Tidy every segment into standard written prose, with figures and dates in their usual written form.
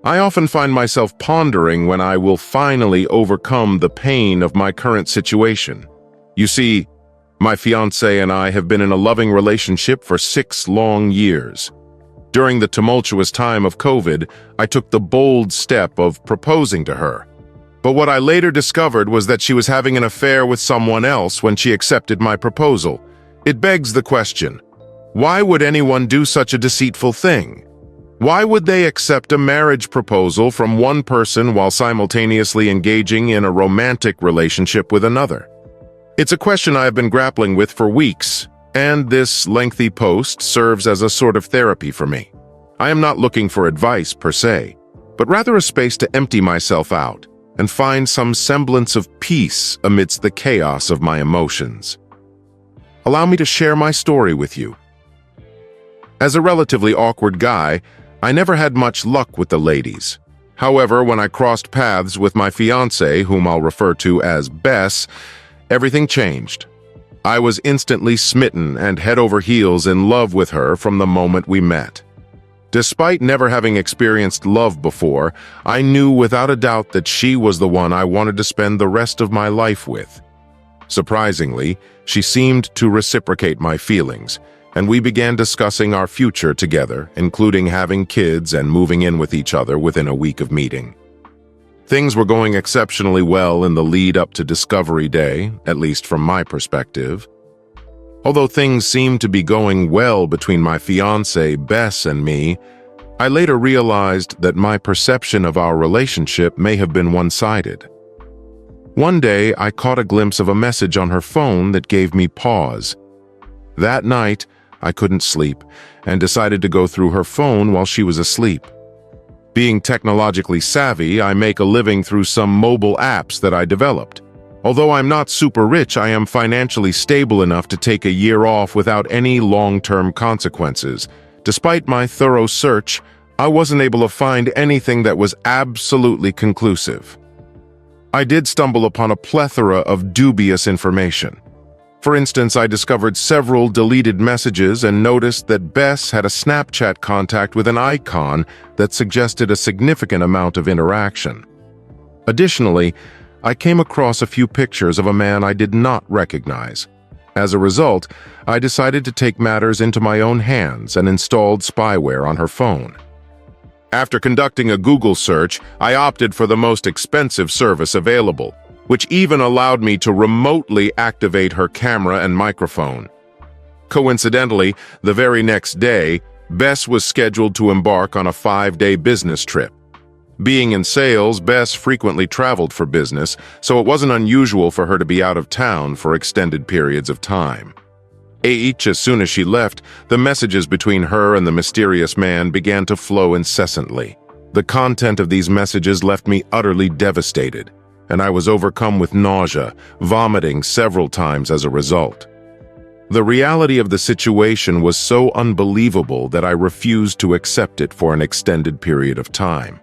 I often find myself pondering when I will finally overcome the pain of my current situation. You see, my fiancé and I have been in a loving relationship for 6 long years. During the tumultuous time of COVID, I took the bold step of proposing to her. But what I later discovered was that she was having an affair with someone else when she accepted my proposal. It begs the question, why would anyone do such a deceitful thing? Why would they accept a marriage proposal from one person while simultaneously engaging in a romantic relationship with another? It's a question I have been grappling with for weeks, and this lengthy post serves as a sort of therapy for me. I am not looking for advice per se, but rather a space to empty myself out and find some semblance of peace amidst the chaos of my emotions. Allow me to share my story with you. As a relatively awkward guy, I never had much luck with the ladies. However, when I crossed paths with my fiancée, whom I'll refer to as Bess, everything changed. I was instantly smitten and head over heels in love with her from the moment we met. Despite never having experienced love before, I knew without a doubt that she was the one I wanted to spend the rest of my life with. Surprisingly, she seemed to reciprocate my feelings, and we began discussing our future together, including having kids and moving in with each other within a week of meeting. Things were going exceptionally well in the lead up to Discovery Day, at least from my perspective. Although things seemed to be going well between my fiancée, Bess, and me, I later realized that my perception of our relationship may have been one-sided. One day, I caught a glimpse of a message on her phone that gave me pause. That night, I couldn't sleep and decided to go through her phone while she was asleep. Being technologically savvy, I make a living through some mobile apps that I developed. Although I'm not super rich, I am financially stable enough to take a year off without any long-term consequences. Despite my thorough search, I wasn't able to find anything that was absolutely conclusive. I did stumble upon a plethora of dubious information. For instance, I discovered several deleted messages and noticed that Bess had a Snapchat contact with an icon that suggested a significant amount of interaction. Additionally, I came across a few pictures of a man I did not recognize. As a result, I decided to take matters into my own hands and installed spyware on her phone. After conducting a Google search, I opted for the most expensive service available, which even allowed me to remotely activate her camera and microphone. Coincidentally, the very next day, Bess was scheduled to embark on a 5-day business trip. Being in sales, Bess frequently traveled for business, so it wasn't unusual for her to be out of town for extended periods of time. As soon as she left, the messages between her and the mysterious man began to flow incessantly. The content of these messages left me utterly devastated, and I was overcome with nausea, vomiting several times as a result. The reality of the situation was so unbelievable that I refused to accept it for an extended period of time.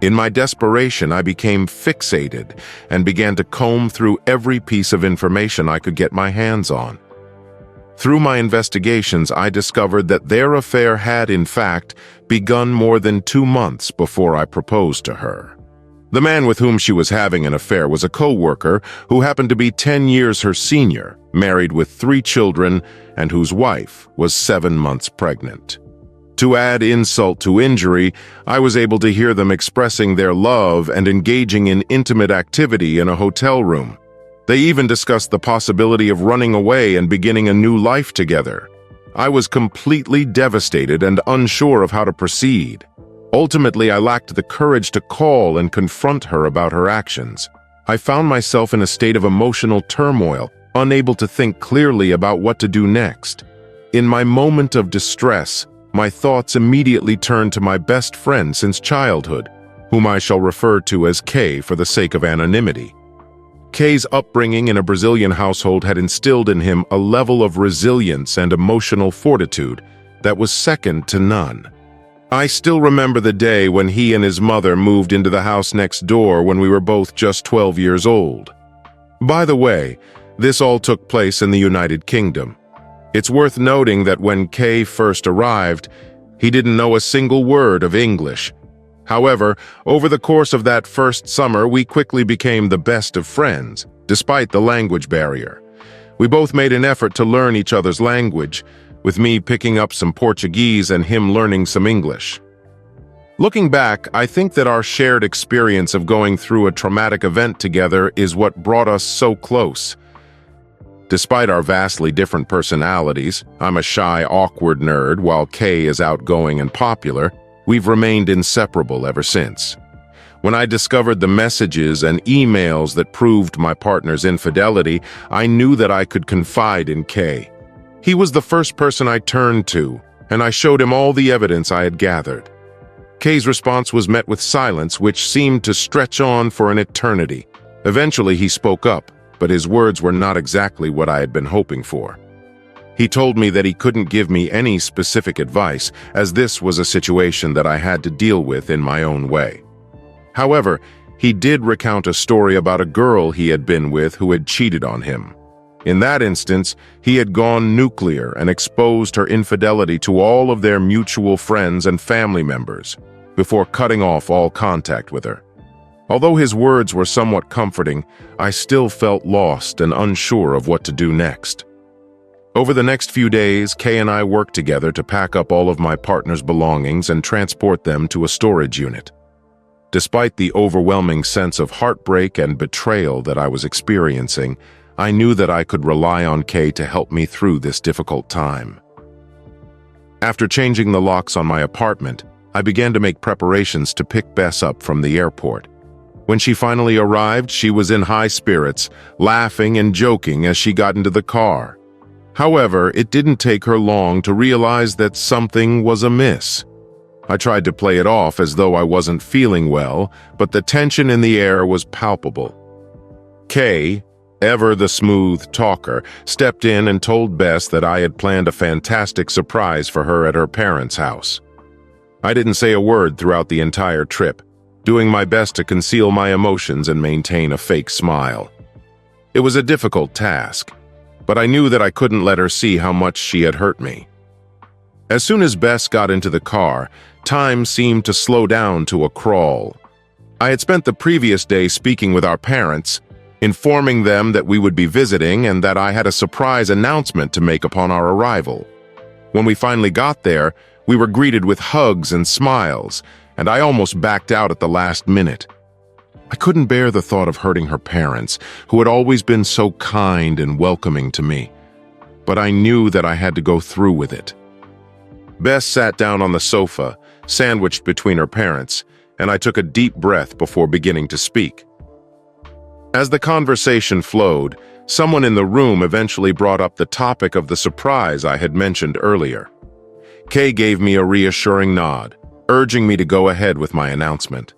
In my desperation, I became fixated and began to comb through every piece of information I could get my hands on. Through my investigations, I discovered that their affair had, in fact, begun more than 2 months before I proposed to her. The man with whom she was having an affair was a co-worker who happened to be 10 years her senior, married with 3 children, and whose wife was 7 months pregnant. To add insult to injury, I was able to hear them expressing their love and engaging in intimate activity in a hotel room. They even discussed the possibility of running away and beginning a new life together. I was completely devastated and unsure of how to proceed. Ultimately, I lacked the courage to call and confront her about her actions. I found myself in a state of emotional turmoil, unable to think clearly about what to do next. In my moment of distress, my thoughts immediately turned to my best friend since childhood, whom I shall refer to as Kay for the sake of anonymity. Kay's upbringing in a Brazilian household had instilled in him a level of resilience and emotional fortitude that was second to none. I still remember the day when he and his mother moved into the house next door when we were both just 12 years old. By the way, this all took place in the United Kingdom. It's worth noting that when Kay first arrived, He didn't know a single word of English. However, over the course of that first summer, we quickly became the best of friends, despite the language barrier. We both made an effort to learn each other's language, with me picking up some Portuguese and him learning some English. Looking back, I think that our shared experience of going through a traumatic event together is what brought us so close. Despite our vastly different personalities, I'm a shy, awkward nerd, while Kay is outgoing and popular, we've remained inseparable ever since. When I discovered the messages and emails that proved my partner's infidelity, I knew that I could confide in Kay. He was the first person I turned to, and I showed him all the evidence I had gathered. Kay's response was met with silence, which seemed to stretch on for an eternity. Eventually, he spoke up, but his words were not exactly what I had been hoping for. He told me that he couldn't give me any specific advice, as this was a situation that I had to deal with in my own way. However, he did recount a story about a girl he had been with who had cheated on him. In that instance, he had gone nuclear and exposed her infidelity to all of their mutual friends and family members, before cutting off all contact with her. Although his words were somewhat comforting, I still felt lost and unsure of what to do next. Over the next few days, Kay and I worked together to pack up all of my partner's belongings and transport them to a storage unit. Despite the overwhelming sense of heartbreak and betrayal that I was experiencing, I knew that I could rely on Kay to help me through this difficult time. After changing the locks on my apartment, I began to make preparations to pick Bess up from the airport. When she finally arrived, she was in high spirits, laughing and joking as she got into the car. However, it didn't take her long to realize that something was amiss. I tried to play it off as though I wasn't feeling well, but the tension in the air was palpable. Kay, ever the smooth talker, stepped in and told Bess that I had planned a fantastic surprise for her at her parents' house. I didn't say a word throughout the entire trip, doing my best to conceal my emotions and maintain a fake smile. It was a difficult task, but I knew that I couldn't let her see how much she had hurt me. As soon as Bess got into the car, time seemed to slow down to a crawl. I had spent the previous day speaking with our parents, informing them that we would be visiting and that I had a surprise announcement to make upon our arrival. When we finally got there, we were greeted with hugs and smiles, and I almost backed out at the last minute. I couldn't bear the thought of hurting her parents, who had always been so kind and welcoming to me. But I knew that I had to go through with it. Bess sat down on the sofa, sandwiched between her parents, and I took a deep breath before beginning to speak. As the conversation flowed, someone in the room eventually brought up the topic of the surprise I had mentioned earlier. Kay gave me a reassuring nod, urging me to go ahead with my announcement.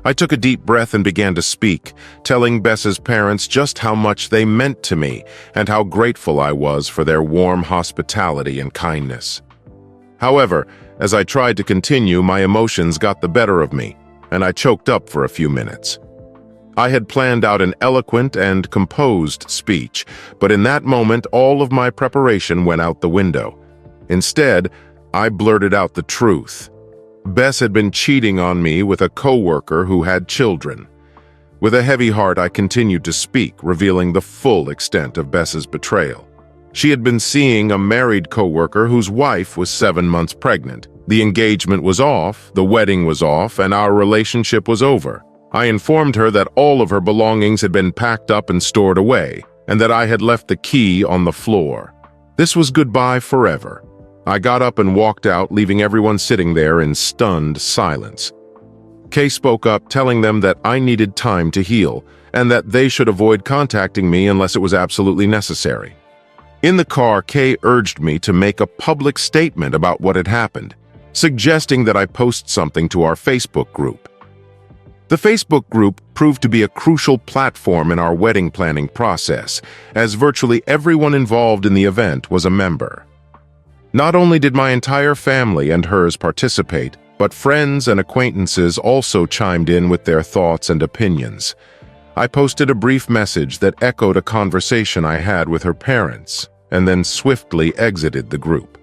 I took a deep breath and began to speak, telling Bess's parents just how much they meant to me and how grateful I was for their warm hospitality and kindness. However, as I tried to continue, my emotions got the better of me, and I choked up for a few minutes. I had planned out an eloquent and composed speech, but in that moment, all of my preparation went out the window. Instead, I blurted out the truth. Bess had been cheating on me with a coworker who had children. With a heavy heart, I continued to speak, revealing the full extent of Bess's betrayal. She had been seeing a married coworker whose wife was 7 months pregnant. The engagement was off, the wedding was off, and our relationship was over. I informed her that all of her belongings had been packed up and stored away, and that I had left the key on the floor. This was goodbye forever. I got up and walked out, leaving everyone sitting there in stunned silence. Kay spoke up, telling them that I needed time to heal, and that they should avoid contacting me unless it was absolutely necessary. In the car, Kay urged me to make a public statement about what had happened, suggesting that I post something to our Facebook group. The Facebook group proved to be a crucial platform in our wedding planning process, as virtually everyone involved in the event was a member. Not only did my entire family and hers participate, but friends and acquaintances also chimed in with their thoughts and opinions. I posted a brief message that echoed a conversation I had with her parents, and then swiftly exited the group.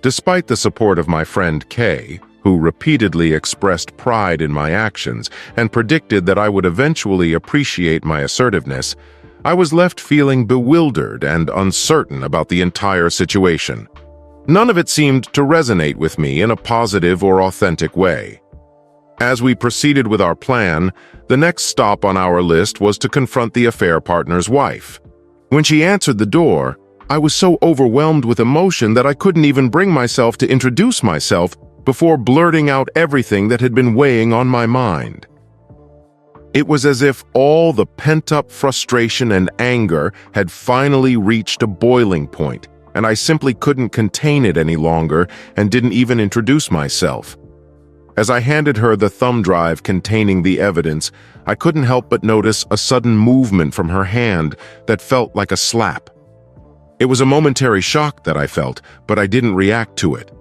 Despite the support of my friend Kay, who repeatedly expressed pride in my actions and predicted that I would eventually appreciate my assertiveness, I was left feeling bewildered and uncertain about the entire situation. None of it seemed to resonate with me in a positive or authentic way. As we proceeded with our plan, the next stop on our list was to confront the affair partner's wife. When she answered the door, I was so overwhelmed with emotion that I couldn't even bring myself to introduce myself before blurting out everything that had been weighing on my mind. It was as if all the pent-up frustration and anger had finally reached a boiling point, and I simply couldn't contain it any longer and didn't even introduce myself. As I handed her the thumb drive containing the evidence, I couldn't help but notice a sudden movement from her hand that felt like a slap. It was a momentary shock that I felt, but I didn't react to it.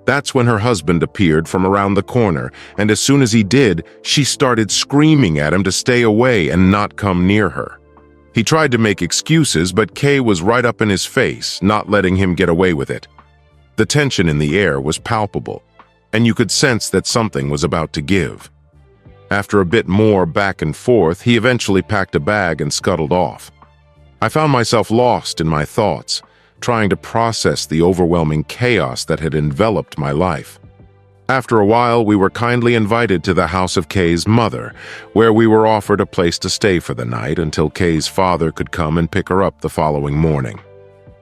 That's when her husband appeared from around the corner, and as soon as he did, she started screaming at him to stay away and not come near her. He tried to make excuses, but Kay was right up in his face, not letting him get away with it. The tension in the air was palpable, and you could sense that something was about to give. After a bit more back and forth, he eventually packed a bag and scuttled off. I found myself lost in my thoughts, trying to process the overwhelming chaos that had enveloped my life. After a while, we were kindly invited to the house of Kay's mother, where we were offered a place to stay for the night until Kay's father could come and pick her up the following morning.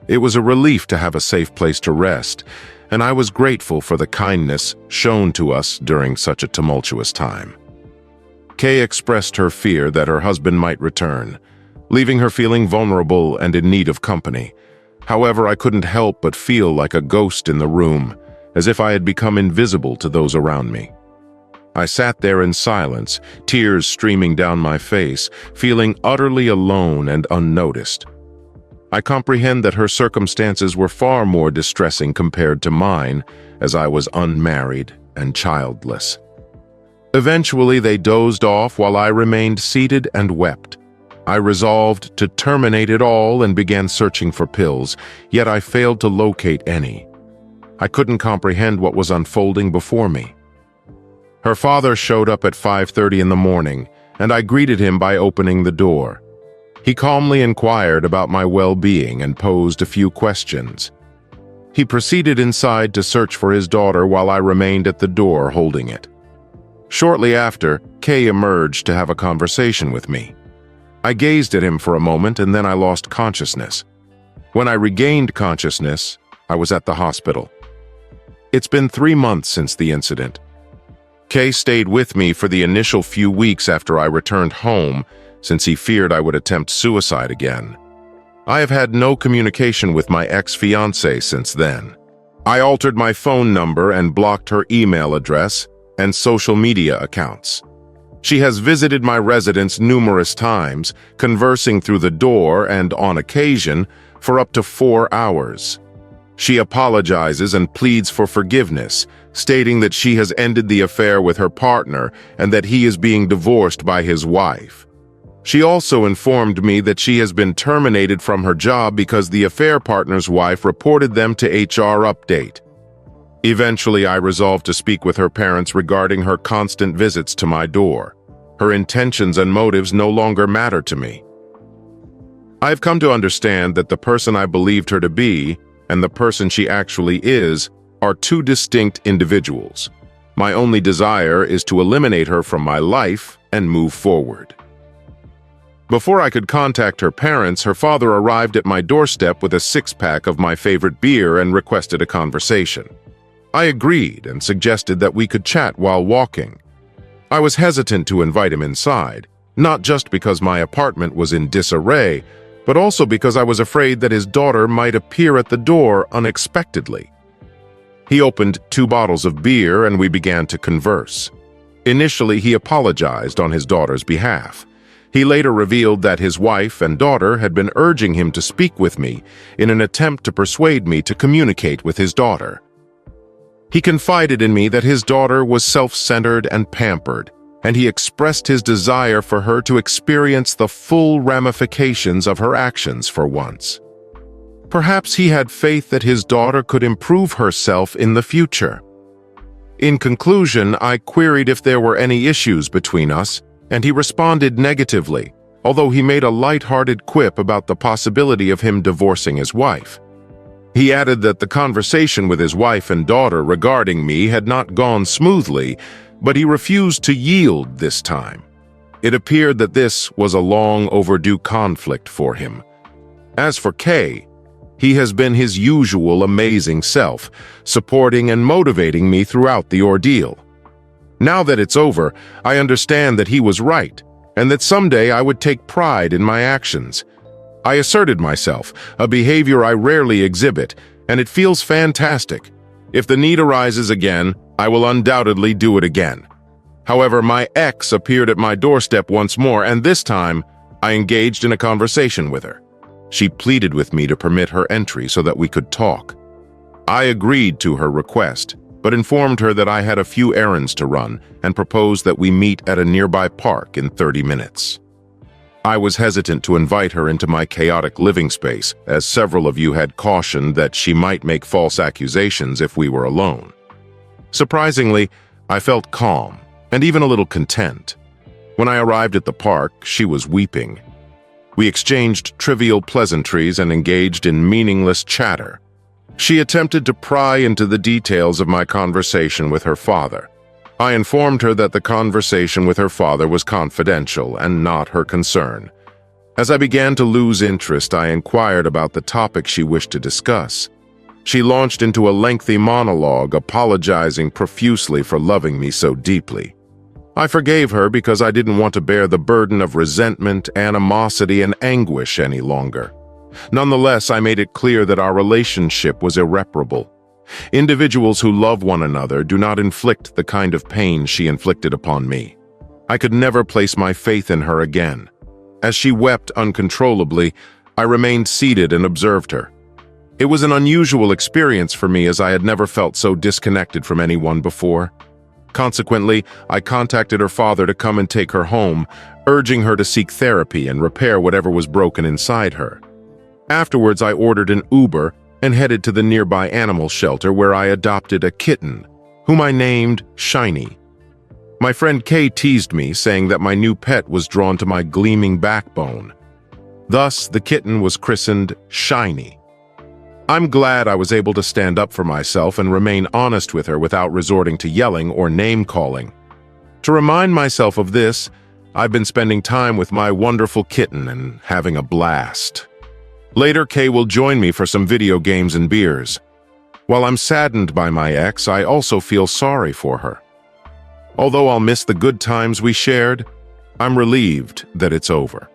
It was a relief to have a safe place to rest, and I was grateful for the kindness shown to us during such a tumultuous time. Kay expressed her fear that her husband might return, leaving her feeling vulnerable and in need of company. However, I couldn't help but feel like a ghost in the room, as if I had become invisible to those around me. I sat there in silence, tears streaming down my face, feeling utterly alone and unnoticed. I comprehend that her circumstances were far more distressing compared to mine, as I was unmarried and childless. Eventually, they dozed off while I remained seated and wept. I resolved to terminate it all and began searching for pills, yet I failed to locate any. I couldn't comprehend what was unfolding before me. Her father showed up at 5:30 in the morning, and I greeted him by opening the door. He calmly inquired about my well-being and posed a few questions. He proceeded inside to search for his daughter while I remained at the door holding it. Shortly after, Kay emerged to have a conversation with me. I gazed at him for a moment and then I lost consciousness. When I regained consciousness, I was at the hospital. It's been 3 months since the incident. Kay stayed with me for the initial few weeks after I returned home, since he feared I would attempt suicide again. I have had no communication with my ex-fiancée since then. I altered my phone number and blocked her email address and social media accounts. She has visited my residence numerous times, conversing through the door and, on occasion, for up to 4 hours. She apologizes and pleads for forgiveness, stating that she has ended the affair with her partner and that he is being divorced by his wife. She also informed me that she has been terminated from her job because the affair partner's wife reported them to HR Update. Eventually, I resolved to speak with her parents regarding her constant visits to my door. Her intentions and motives no longer matter to me. I've come to understand that the person I believed her to be and the person she actually is are two distinct individuals. My only desire is to eliminate her from my life and move forward. Before I could contact her parents, her father arrived at my doorstep with a 6-pack of my favorite beer and requested a conversation. I agreed and suggested that we could chat while walking. I was hesitant to invite him inside, not just because my apartment was in disarray, but also because I was afraid that his daughter might appear at the door unexpectedly. He opened 2 bottles of beer and we began to converse. Initially, he apologized on his daughter's behalf. He later revealed that his wife and daughter had been urging him to speak with me in an attempt to persuade me to communicate with his daughter. He confided in me that his daughter was self-centered and pampered, and he expressed his desire for her to experience the full ramifications of her actions for once. Perhaps he had faith that his daughter could improve herself in the future. In conclusion, I queried if there were any issues between us, and he responded negatively, although he made a light-hearted quip about the possibility of him divorcing his wife. He added that the conversation with his wife and daughter regarding me had not gone smoothly, but he refused to yield this time. It appeared that this was a long overdue conflict for him. As for Kay, he has been his usual amazing self, supporting and motivating me throughout the ordeal. Now that it's over, I understand that he was right, and that someday I would take pride in my actions. I asserted myself, a behavior I rarely exhibit, and it feels fantastic. If the need arises again, I will undoubtedly do it again. However, my ex appeared at my doorstep once more, and this time, I engaged in a conversation with her. She pleaded with me to permit her entry so that we could talk. I agreed to her request, but informed her that I had a few errands to run and proposed that we meet at a nearby park in 30 minutes. I was hesitant to invite her into my chaotic living space, as several of you had cautioned that she might make false accusations if we were alone. Surprisingly, I felt calm and even a little content. When I arrived at the park, she was weeping. We exchanged trivial pleasantries and engaged in meaningless chatter. She attempted to pry into the details of my conversation with her father. I informed her that the conversation with her father was confidential and not her concern. As I began to lose interest, I inquired about the topic she wished to discuss. She launched into a lengthy monologue, apologizing profusely for loving me so deeply. I forgave her because I didn't want to bear the burden of resentment, animosity, and anguish any longer. Nonetheless, I made it clear that our relationship was irreparable. Individuals who love one another do not inflict the kind of pain she inflicted upon me. I could never place my faith in her again. As she wept uncontrollably, I remained seated and observed her. It was an unusual experience for me, as I had never felt so disconnected from anyone before. Consequently, I contacted her father to come and take her home, urging her to seek therapy and repair whatever was broken inside her. Afterwards, I ordered an Uber and headed to the nearby animal shelter, where I adopted a kitten, whom I named Shiny. My friend Kay teased me, saying that my new pet was drawn to my gleaming backbone. Thus, the kitten was christened Shiny. I'm glad I was able to stand up for myself and remain honest with her without resorting to yelling or name-calling. To remind myself of this, I've been spending time with my wonderful kitten and having a blast. Later, Kay will join me for some video games and beers. While I'm saddened by my ex, I also feel sorry for her. Although I'll miss the good times we shared, I'm relieved that it's over.